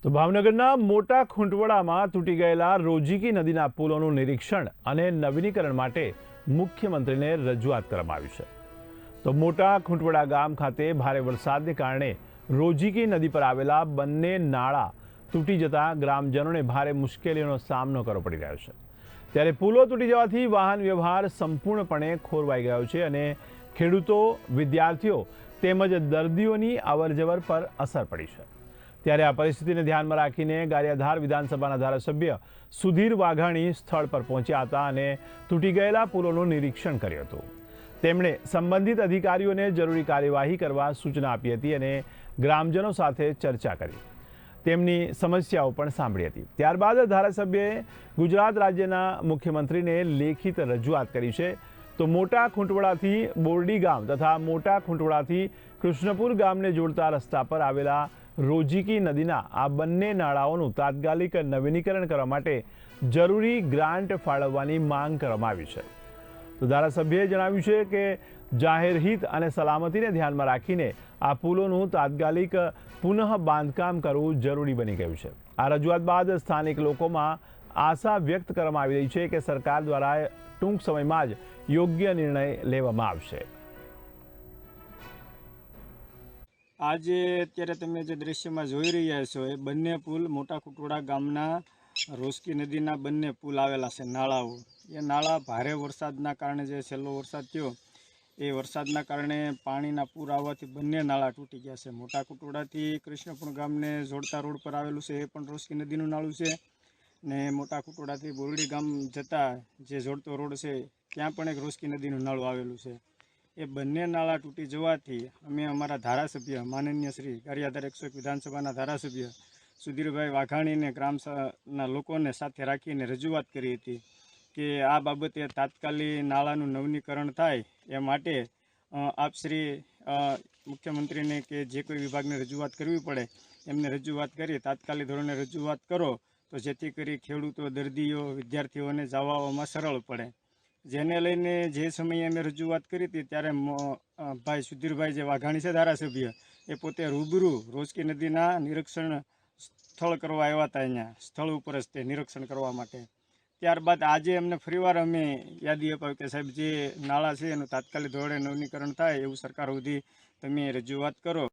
તો ભાવનગરના મોટા ખૂંટવડામાં તૂટી ગયેલા રોજીકી નદીના પુલોનું નિરીક્ષણ અને નવીનીકરણ માટે મુખ્યમંત્રીને રજૂઆત કરવામાં આવી છે। તો મોટા ખૂંટવડા ગામ ખાતે ભારે વરસાદને કારણે રોજીકી નદી પર આવેલા બંને નાળા તૂટી જતા ગ્રામજનોને ભારે મુશ્કેલીઓનો સામનો કરવો પડી રહ્યો છે। ત્યારે પુલો તૂટી જવાથી વાહન વ્યવહાર સંપૂર્ણપણે ખોરવાઈ ગયો છે અને ખેડૂતો, વિદ્યાર્થીઓ તેમજ દર્દીઓની અવરજવર પર અસર પડી છે। ત્યારે આ પરિસ્થિતિને ધ્યાનમાં રાખીને ગારિયાધાર વિધાનસભાના ધારાસભ્ય સુધીર વાઘાણી સ્થળ પર પહોંચ્યા હતા અને તૂટી ગયેલા પુલોનું નિરીક્ષણ કર્યું હતું। તેમણે સંબંધિત અધિકારીઓને જરૂરી કાર્યવાહી કરવા સૂચના આપી હતી અને ગ્રામજનો સાથે ચર્ચા કરી, તેમની સમસ્યાઓ પણ સાંભળી હતી। ત્યારબાદ ધારાસભ્યએ ગુજરાત રાજ્યના મુખ્યમંત્રીને લેખિત રજૂઆત કરી છે। તો મોટા ખૂંટવડાથી બોરડી ગામ તથા મોટા ખૂંટવડાથી કૃષ્ણપુર ગામને જોડતા રસ્તા પર આવેલા રોજીકી નદીના આ બંને નાળાઓનું તાત્કાલિક નવીનીકરણ કરવા માટે જરૂરી ગ્રાન્ટ ફાળવવાની માંગ કરવામાં આવી છે। તો ધારાસભ્યએ જણાવ્યું છે કે જાહેર હિત અને સલામતીને ધ્યાનમાં રાખીને આ પુલોનું તાત્કાલિક પુનઃ બાંધકામ કરવું જરૂરી બની ગયું છે। આ રજૂઆત બાદ સ્થાનિક લોકોમાં આશા વ્યક્ત કરવામાં આવી રહી છે કે સરકાર દ્વારા ટૂંક સમયમાં જ યોગ્ય નિર્ણય લેવામાં આવશે। આજે અત્યારે તમે જે દ્રશ્યમાં જોઈ રહ્યા છો એ બંને પુલ મોટા ખૂંટવડા ગામના રોજકી નદીના બંને પુલ આવેલા છે, નાળાઓ। એ નાળા ભારે વરસાદના કારણે, જે છેલ્લો વરસાદ થયો એ વરસાદના કારણે પાણીના પૂર આવવાથી બંને નાળા તૂટી ગયા છે। મોટા ખૂંટવડાથી કૃષ્ણપુર ગામને જોડતા રોડ પર આવેલું છે એ પણ રોજકી નદીનું નાળું છે, ને મોટા ખૂંટવડાથી બોરડી ગામ જતા જે જોડતો રોડ છે ત્યાં પણ એક રોજકી નદીનું નાળું આવેલું છે। એ બંને નાળા તૂટી જવાથી અમે અમારા ધારાસભ્ય માનનીય શ્રી ગારિયાધાર 101 વિધાનસભાના ધારાસભ્ય સુધીરભાઈ વાઘાણીને ગ્રામના લોકોને સાથે રાખીને રજૂઆત કરી હતી કે આ બાબતે તાત્કાલિક નાળાનું નવીનીકરણ થાય એ માટે આપ શ્રી મુખ્યમંત્રીને કે જે કોઈ વિભાગને રજૂઆત કરવી પડે એમને રજૂઆત કરી તાત્કાલિક ધોરણે રજૂઆત કરો, તો જેથી કરી ખેડૂતો, દર્દીઓ, વિદ્યાર્થીઓને જવા આવવામાં સરળ પડે। જેને લઈને જે સમયે અમે રજૂઆત કરી હતી ત્યારે ભાઈ સુધીરભાઈ જે વાઘાણી છે ધારાસભ્ય, એ પોતે રૂબરૂ રોજકી નદીના નિરીક્ષણ સ્થળ કરવા આવ્યા હતા, અહીંયા સ્થળ ઉપર જ તે નિરીક્ષણ કરવા માટે। ત્યારબાદ આજે અમને ફરીવાર અમે યાદી અપાવી કે સાહેબ જે નાળા છે એનું તાત્કાલિક ધોરણે નવીનીકરણ થાય એવું સરકાર સુધી તમે રજૂઆત કરો।